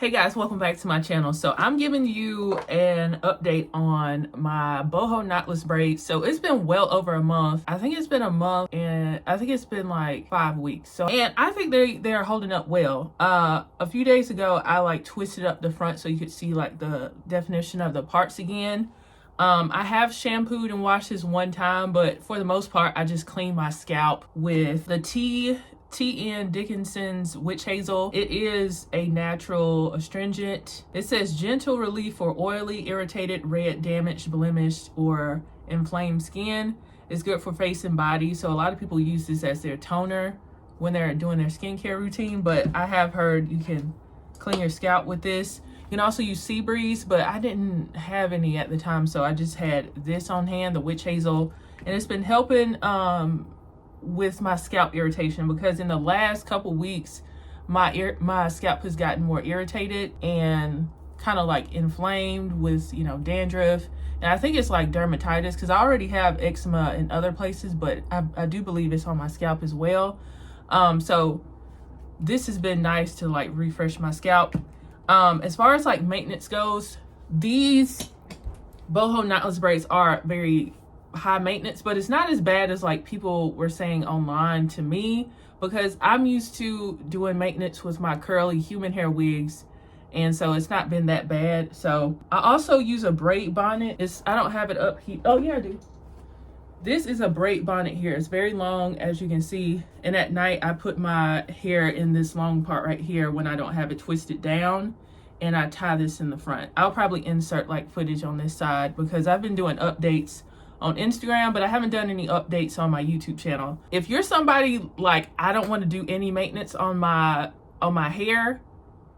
Hey guys, welcome back to my channel. So I'm giving you an update on my boho knotless braids. So it's been well over a month. I think it's been a month and I think it's been like 5 weeks. So, and I think they are holding up well. A few days ago, I like twisted up the front so you could see like the definition of the parts again. I have shampooed and washed this one time, but for the most part, I just clean my scalp with the TN Dickinson's Witch Hazel. It is a natural astringent. It says gentle relief for oily, irritated, red, damaged, blemished, or inflamed skin. It's good for face and body. So a lot of people use this as their toner when they're doing their skincare routine, but I have heard you can clean your scalp with this. You can also use Sea Breeze, but I didn't have any at the time, so I just had this on hand, the Witch Hazel, and it's been helping with my scalp irritation, because in the last couple weeks my scalp has gotten more irritated and kind of like inflamed with, you know, dandruff, and I think it's like dermatitis because I already have eczema in other places, but I do believe it's on my scalp as well. So this has been nice to like refresh my scalp. As far as like maintenance goes, these boho knotless braids are very high maintenance, but it's not as bad as like people were saying online to me, because I'm used to doing maintenance with my curly human hair wigs, and so it's not been that bad. So I also use a braid bonnet. I don't have it up here. Oh yeah, I do. This is a braid bonnet here. It's very long, as you can see, and at night I put my hair in this long part right here when I don't have it twisted down, and I tie this in the front. I'll probably insert like footage on this side because I've been doing updates on Instagram, but I haven't done any updates on my YouTube channel. If you're somebody like, I don't want to do any maintenance on my hair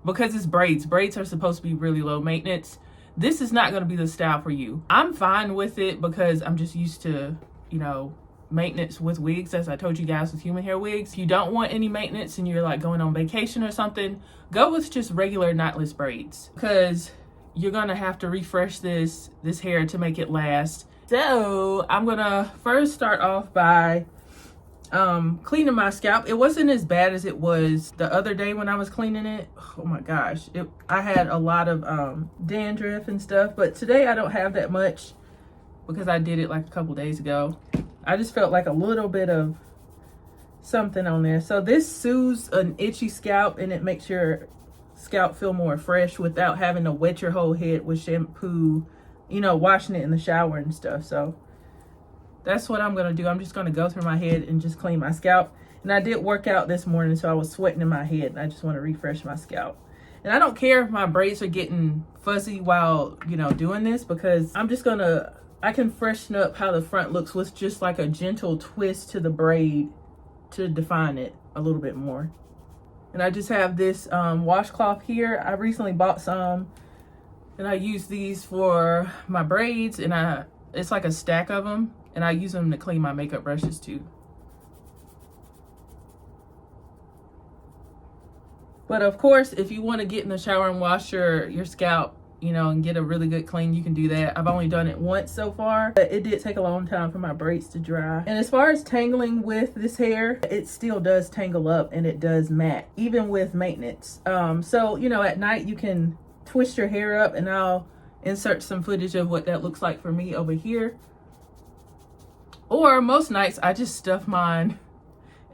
because it's braids. Braids are supposed to be really low maintenance. This is not going to be the style for you. I'm fine with it because I'm just used to, you know, maintenance with wigs, as I told you guys, with human hair wigs. If you don't want any maintenance and you're like going on vacation or something, go with just regular knotless braids, because you're gonna have to refresh this hair to make it last. So I'm gonna first start off by cleaning my scalp. It wasn't as bad as it was the other day when I was cleaning it. Oh my gosh, I had a lot of dandruff and stuff, but today I don't have that much because I did it like a couple days ago. I just felt like a little bit of something on there. So this soothes an itchy scalp, and it makes your scalp feel more fresh without having to wet your whole head with shampoo, you know, washing it in the shower and stuff. So that's what I'm gonna do. I'm just gonna go through my head and just clean my scalp. And I did work out this morning, so I was sweating in my head, and I just want to refresh my scalp. And I don't care if my braids are getting fuzzy while, you know, doing this, because I can freshen up how the front looks with just like a gentle twist to the braid to define it a little bit more. And I just have this washcloth here. I recently bought some, and I use these for my braids, and it's like a stack of them, and I use them to clean my makeup brushes too. But of course, if you want to get in the shower and wash your scalp, you know, and get a really good clean, you can do that. I've only done it once so far, but it did take a long time for my braids to dry. And as far as tangling with this hair, it still does tangle up, and it does mat, even with maintenance. So, you know, at night you can twist your hair up, and I'll insert some footage of what that looks like for me over here. Or most nights I just stuff mine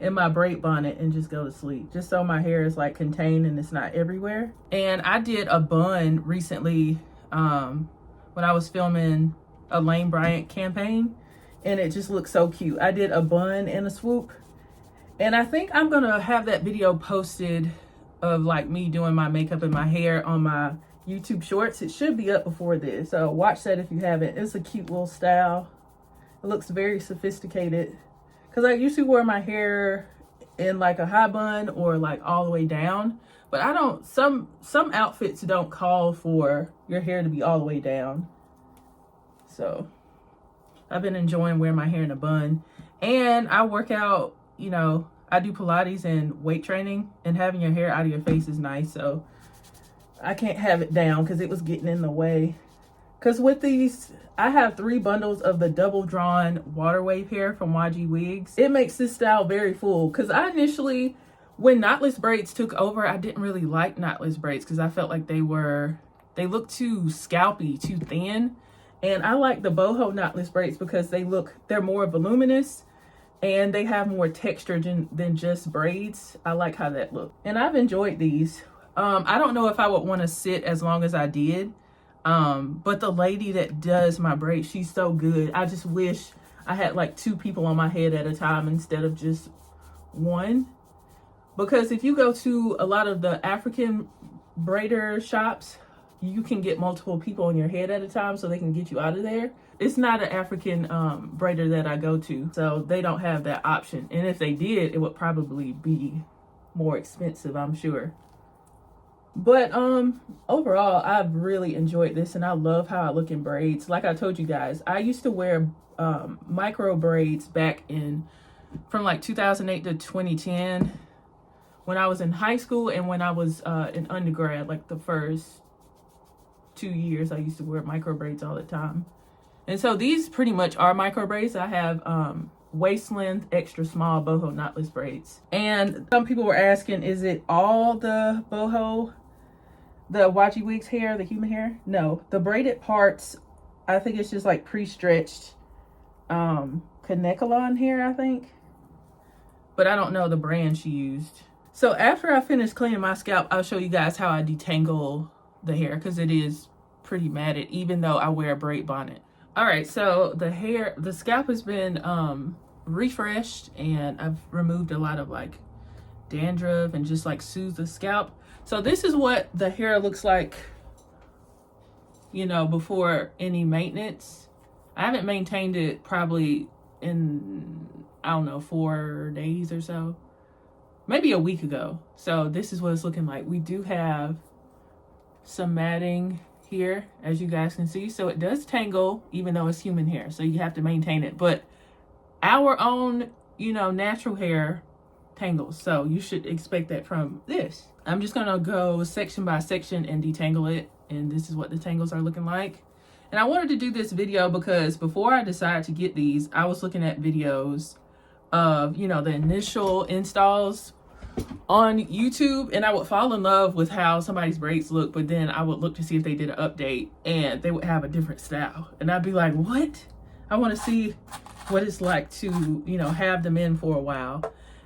in my braid bonnet and just go to sleep, just so my hair is like contained and it's not everywhere. And I did a bun recently when I was filming a Lane Bryant campaign, and it just looked so cute. I did a bun and a swoop, and I think I'm gonna have that video posted of like me doing my makeup and my hair on my YouTube shorts. It should be up before this, so watch that if you haven't. It's a cute little style. It looks very sophisticated, because I usually wear my hair in like a high bun or like all the way down, but I don't, some outfits don't call for your hair to be all the way down. So I've been enjoying wearing my hair in a bun. And I work out, you know, I do Pilates and weight training, and having your hair out of your face is nice. So I can't have it down because it was getting in the way. Because with these, I have 3 bundles of the double drawn water wave hair from YG Wigs. It makes this style very full, because I initially when knotless braids took over, I didn't really like knotless braids because I felt like they looked too scalpy, too thin. And I like the boho knotless braids because they're more voluminous and they have more texture than just braids. I like how that look. And I've enjoyed these. I don't know if I would want to sit as long as I did. But the lady that does my braids, she's so good. I just wish I had like 2 people on my head at a time instead of just one. Because if you go to a lot of the African braider shops, you can get multiple people on your head at a time so they can get you out of there. It's not an African braider that I go to, so they don't have that option. And if they did, it would probably be more expensive, I'm sure. But overall, I've really enjoyed this, and I love how I look in braids. Like I told you guys, I used to wear micro braids back from like 2008 to 2010 when I was in high school, and when I was in undergrad, like the first 2 years, I used to wear micro braids all the time. And so these pretty much are micro braids. I have waist length extra small boho knotless braids. And some people were asking, is it all the boho, the waji wigs hair, the human hair? No, the braided parts, I think it's just like pre-stretched Kanekalon hair, I think. But I don't know the brand she used. So after I finish cleaning my scalp, I'll show you guys how I detangle the hair, because it is pretty matted even though I wear a braid bonnet. All right, so the scalp has been refreshed, and I've removed a lot of like dandruff and just like soothed the scalp. So this is what the hair looks like, you know, before any maintenance. I haven't maintained it probably in, I don't know, 4 days or so, maybe a week ago. So this is what it's looking like. We do have some matting here, as you guys can see. So it does tangle even though it's human hair, so you have to maintain it. But our own, you know, natural hair tangles, so you should expect that from this. I'm just gonna go section by section and detangle it, and this is what the tangles are looking like. And I wanted to do this video because before I decided to get these, I was looking at videos of, you know, the initial installs on YouTube, and I would fall in love with how somebody's braids look, but then I would look to see if they did an update and they would have a different style, and I'd be like, what? I want to see what it's like to, you know, have them in for a while.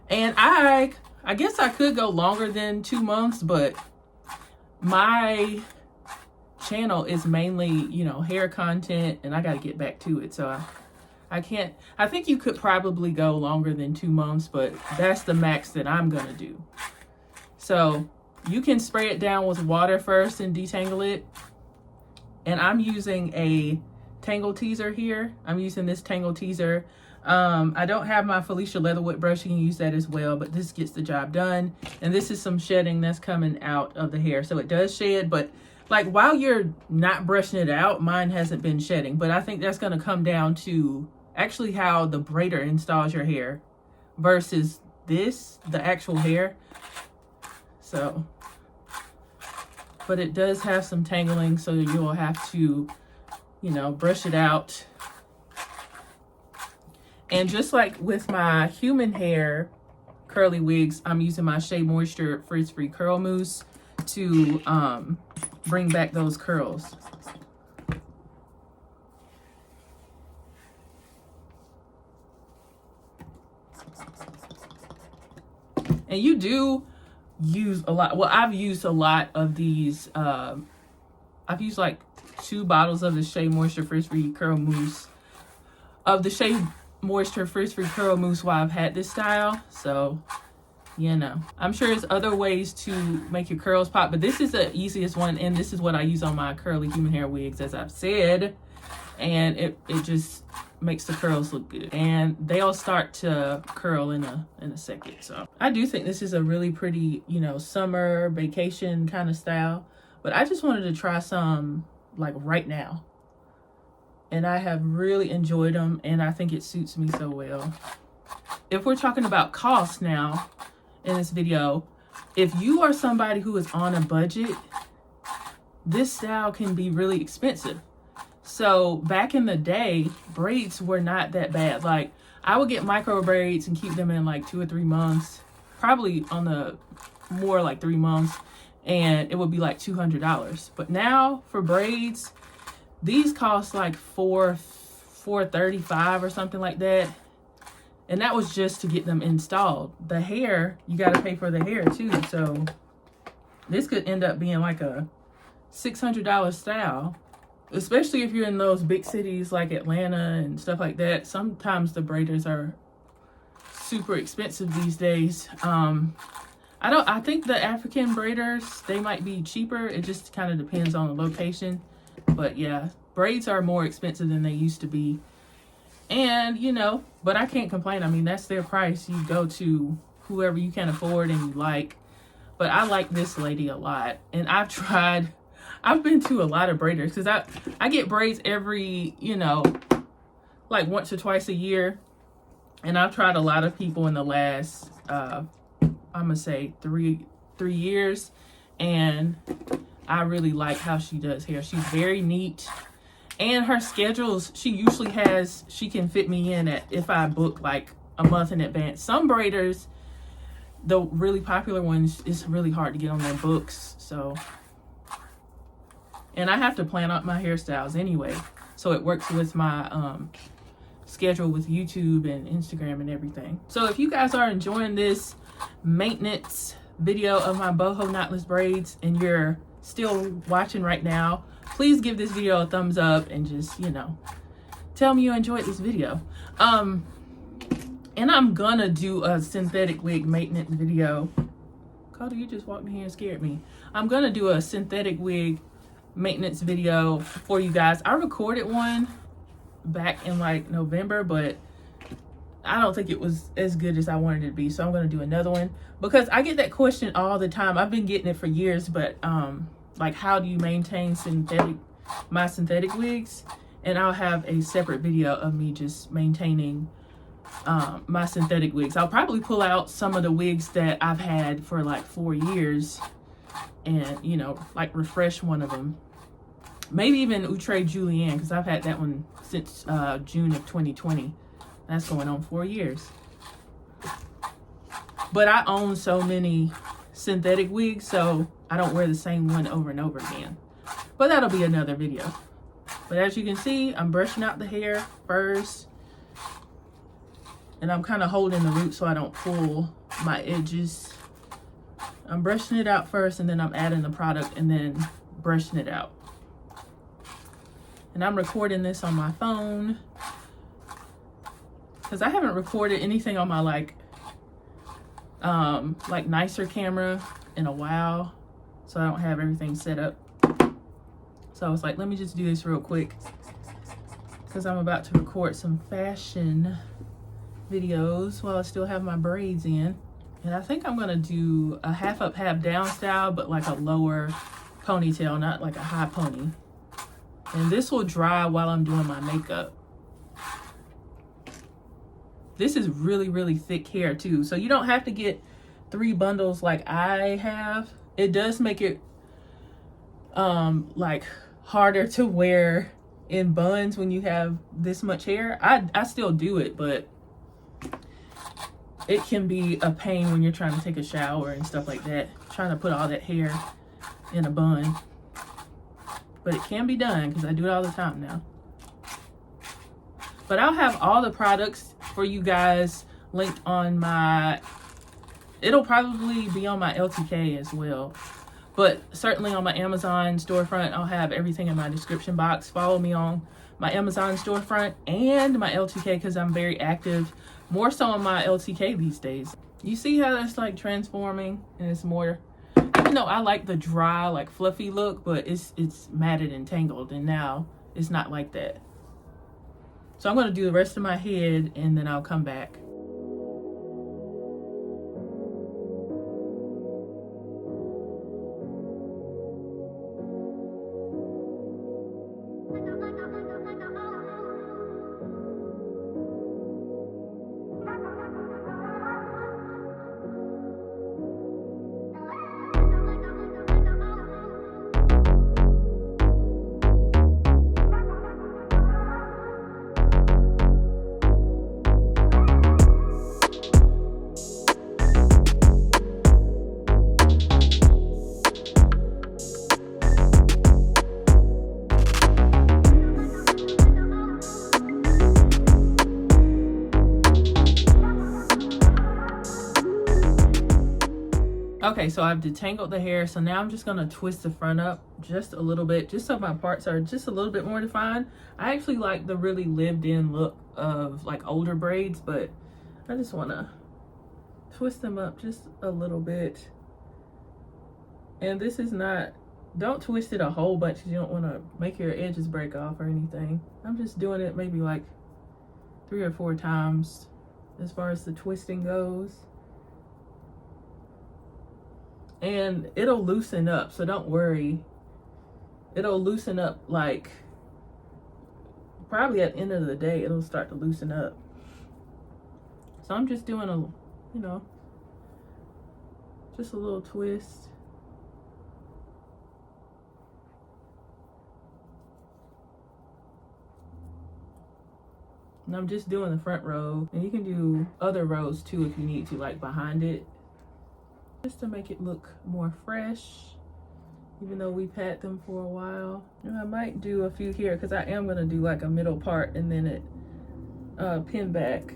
And I guess I could go longer than 2 months, but my channel is mainly, you know, hair content, and I got to get back to it, so I can't. I think you could probably go longer than 2 months, but that's the max that I'm gonna do. So you can spray it down with water first and detangle it. And I'm using a tangle teaser here. I'm using this tangle teaser. I don't have my Felicia Leatherwood brush. You can use that as well, but this gets the job done. And this is some shedding that's coming out of the hair. So it does shed, but like while you're not brushing it out, mine hasn't been shedding. But I think that's gonna come down to actually how the braider installs your hair versus this, the actual hair. So, but it does have some tangling, so you'll have to, you know, brush it out. And just like with my human hair curly wigs, I'm using my Shea Moisture Frizz-Free Curl Mousse to bring back those curls. And you do use a lot. Well, I've used a lot of these. I've used like 2 bottles of the Shea Moisture Frizz-Free Curl Mousse. Of the Shea Moisture Frizz-Free Curl Mousse while I've had this style. So, you know. I'm sure there's other ways to make your curls pop. But this is the easiest one. And this is what I use on my curly human hair wigs, as I've said. And it just makes the curls look good, and they'll start to curl in a second. So I do think this is a really pretty, you know, summer vacation kind of style, but I just wanted to try some like right now, and I have really enjoyed them, and I think it suits me so well. If we're talking about cost now in this video, if you are somebody who is on a budget, this style can be really expensive. So back in the day, braids were not that bad. Like I would get micro braids and keep them in like 2 or 3 months. probably on the more like 3 months, and it would be like $200. But now for braids, these cost like $435 or something like that. And that was just to get them installed. The hair, you got to pay for the hair too. So this could end up being like a $600 style, especially if you're in those big cities like Atlanta and stuff like that. Sometimes the braiders are super expensive these days. I think the African braiders, they might be cheaper. It just kind of depends on the location. But yeah, braids are more expensive than they used to be. And, you know, but I can't complain. I mean, that's their price. You go to whoever you can afford and you like. But I like this lady a lot. And I've been to a lot of braiders because I get braids every, you know, like once or twice a year. And I've tried a lot of people in the last, I'm going to say 3 years. And I really like how she does hair. She's very neat. And her schedules, she can fit me in at if I book like a month in advance. Some braiders, the really popular ones, it's really hard to get on their books. So, and I have to plan out my hairstyles anyway. So it works with my schedule with YouTube and Instagram and everything. So if you guys are enjoying this maintenance video of my boho knotless braids and you're still watching right now, please give this video a thumbs up and just, you know, tell me you enjoyed this video. And I'm gonna do a synthetic wig maintenance video. Cody, you just walked in here and scared me. I'm gonna do a synthetic wig maintenance video for you guys. I recorded one back in like November, but I don't think it was as good as I wanted it to be. So I'm gonna do another one because I get that question all the time. I've been getting it for years, but like, how do you maintain my synthetic wigs? And I'll have a separate video of me just maintaining my synthetic wigs. I'll probably pull out some of the wigs that I've had for like 4 years and, you know, like refresh one of them. Maybe even Outre Julienne, because I've had that one since June of 2020. That's going on 4 years. But I own so many synthetic wigs, so I don't wear the same one over and over again. But that'll be another video. But as you can see, I'm brushing out the hair first. And I'm kind of holding the root so I don't pull my edges. I'm brushing it out first, and then I'm adding the product and then brushing it out. And I'm recording this on my phone because I haven't recorded anything on my like nicer camera in a while. So I don't have everything set up. So I was like, let me just do this real quick because I'm about to record some fashion videos while I still have my braids in. And I think I'm gonna do a half up, half down style, but like a lower ponytail, not like a high pony. And this will dry while I'm doing my makeup. This is really, really thick hair too. So you don't have to get 3 bundles like I have. It does make it like harder to wear in buns when you have this much hair. I still do it, but it can be a pain when you're trying to take a shower and stuff like that, trying to put all that hair in a bun. But it can be done because I do it all the time now. But I'll have all the products for you guys linked on my, it'll probably be on my LTK as well. But certainly on my Amazon storefront, I'll have everything in my description box. Follow me on my Amazon storefront and my LTK because I'm very active, more so on my LTK these days. You see how that's like transforming and it's more, even though I like the dry, like fluffy look, but it's matted and tangled, and now it's not like that. So I'm gonna do the rest of my head and then I'll come back. Okay, so I've detangled the hair. So now I'm just gonna twist the front up just a little bit, just so my parts are just a little bit more defined. I actually like the really lived in look of like older braids, but I just wanna twist them up just a little bit. And this is not, don't twist it a whole bunch because you don't wanna make your edges break off or anything. I'm just doing it maybe like 3 or 4 times as far as the twisting goes. And it'll loosen up, so don't worry. It'll loosen up, like probably at the end of the day it'll start to loosen up. So I'm just doing a, you know, just a little twist. And I'm just doing the front row, and you can do other rows too if you need to, like behind it, just to make it look more fresh, even though we've had them for a while. And I might do a few here because I am gonna do like a middle part and then it pin back.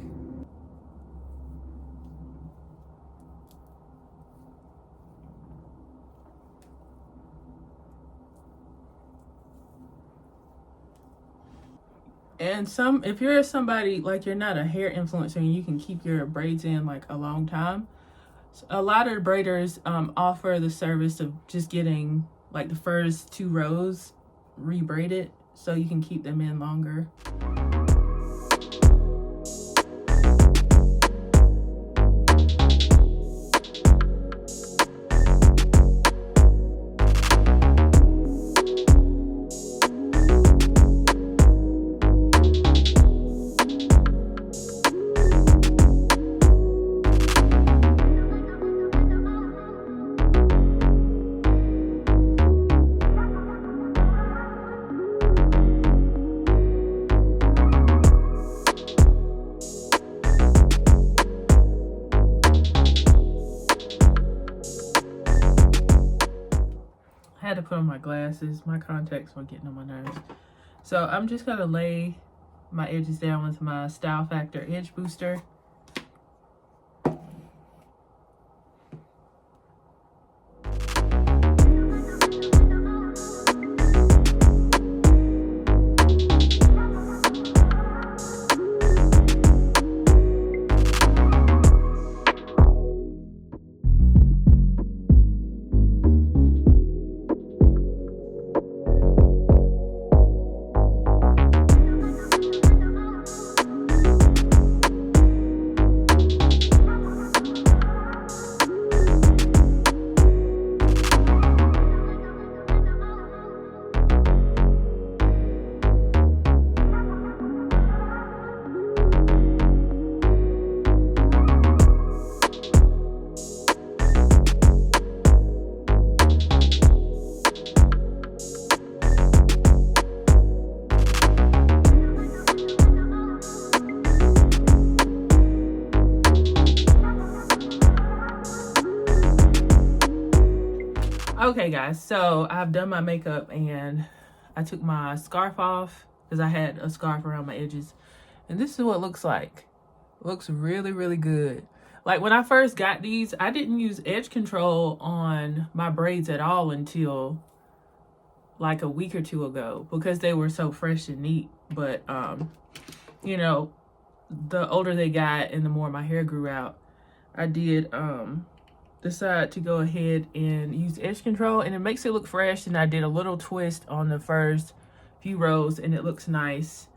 And if you're somebody like you're not a hair influencer and you can keep your braids in like a long time, a lot of braiders offer the service of just getting like the first 2 rows rebraided so you can keep them in longer. I had to put on my glasses. My contacts were getting on my nerves. So I'm just gonna lay my edges down with my Style Factor Edge Booster. Okay guys, so I've done my makeup and I took my scarf off because I had a scarf around my edges, and this is what it looks like. It looks really, really good. Like when I first got these, I didn't use edge control on my braids at all until like a week or 2 ago because they were so fresh and neat. But you know, the older they got and the more my hair grew out, I did decide to go ahead and use edge control, and it makes it look fresh. And I did a little twist on the first few rows and it looks nice.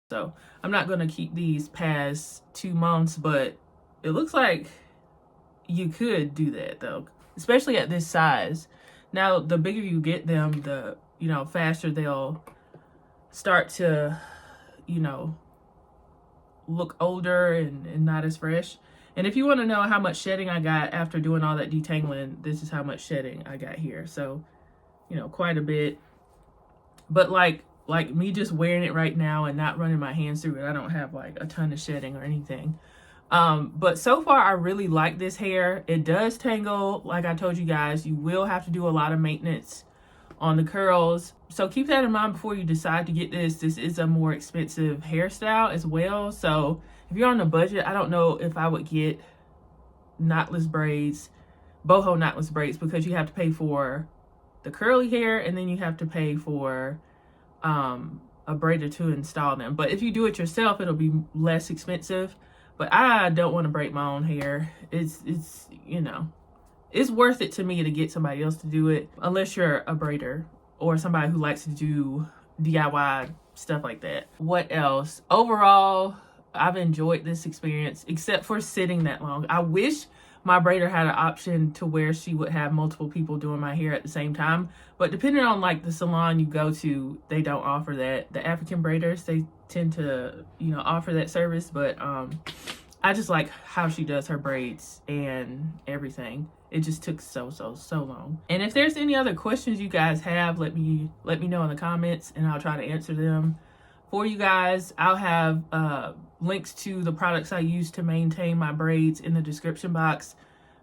So I'm not gonna keep these past 2 months, but it looks like you could do that though, especially at this size. Now the bigger you get them, the faster they'll start to look older and not as fresh. And if you want to know how much shedding I got after doing all that detangling, this is how much shedding I got here. So, quite a bit. But like me just wearing it right now and not running my hands through it, I don't have like a ton of shedding or anything. But so far I really like this hair. It does tangle. Like I told you guys, you will have to do a lot of maintenance on the curls. So keep that in mind before you decide to get this. This is a more expensive hairstyle as well. So if you're on a budget, I don't know if I would get knotless braids, boho knotless braids, because you have to pay for the curly hair and then you have to pay for a braider to install them. But if you do it yourself, it'll be less expensive. But I don't want to braid my own hair. It's you know, it's worth it to me to get somebody else to do it, unless you're a braider or somebody who likes to do DIY stuff like that. What else? Overall, I've enjoyed this experience, except for sitting that long. I wish my braider had an option to where she would have multiple people doing my hair at the same time. But depending on like the salon you go to, they don't offer that. The African braiders, they tend to, you know, offer that service. But I just like how she does her braids and everything. It just took so long. And if there's any other questions you guys have, let me know in the comments and I'll try to answer them for you guys. I'll have links to the products I use to maintain my braids in the description box.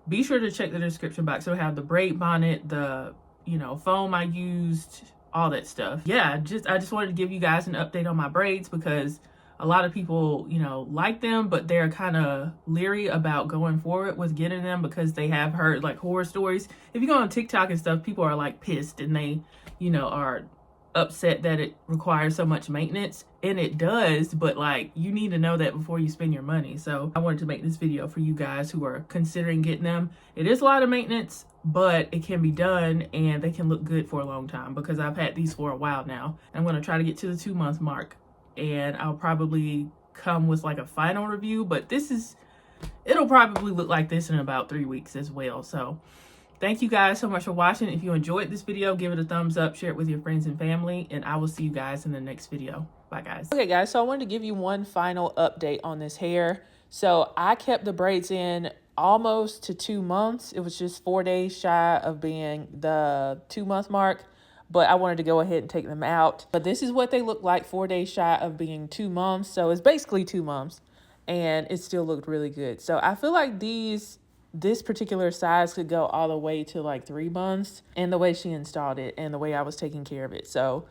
Be sure to check the description box. It'll have the braid bonnet, the, you know, foam I used, all that stuff. Yeah, I just wanted to give you guys an update on my braids because a lot of people, you know, like them, but they're kind of leery about going forward with getting them because they have heard like horror stories. If you go on TikTok and stuff, people are like pissed and they, you know, are upset that it requires so much maintenance, and it does, but like you need to know that before you spend your money. So I wanted to make this video for you guys who are considering getting them. It is a lot of maintenance, but it can be done and they can look good for a long time because I've had these for a while now. I'm going to try to get to the 2-month mark and I'll probably come with like a final review, but it'll probably look like this in about 3 weeks as well. So thank you guys so much for watching. If you enjoyed this video, give it a thumbs up, share it with your friends and family, and I will see you guys in the next video. Bye, guys. Okay, guys, so I wanted to give you one final update on this hair. So I kept the braids in almost to 2 months. It was just 4 days shy of being the 2-month mark, but I wanted to go ahead and take them out. But this is what they look like 4 days shy of being 2 months. So it's basically 2 months, and it still looked really good. So I feel like this particular size could go all the way to like 3 months, and the way she installed it and the way I was taking care of it. So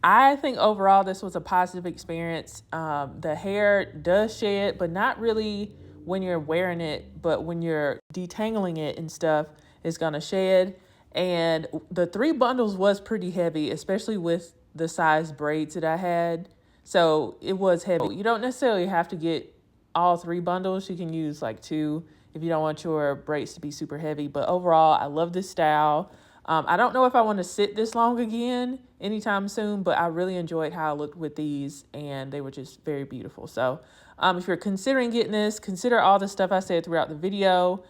I think overall this was a positive experience. The hair does shed, but not really when you're wearing it, but when you're detangling it and stuff, it's gonna shed. And the 3 bundles was pretty heavy, especially with the size braids that I had. So it was heavy. You don't necessarily have to get all 3 bundles. You can use like 2 if you don't want your braids to be super heavy. But overall, I love this style. I don't know if I want to sit this long again anytime soon, but I really enjoyed how I looked with these, and they were just very beautiful. So if you're considering getting this, consider all the stuff I said throughout the video.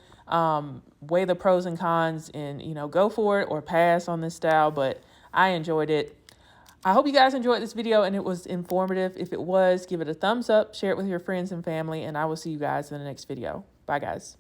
Weigh the pros and cons and, you know, go for it or pass on this style, but I enjoyed it. I hope you guys enjoyed this video and it was informative. If it was, give it a thumbs up, share it with your friends and family, and I will see you guys in the next video. Bye, guys.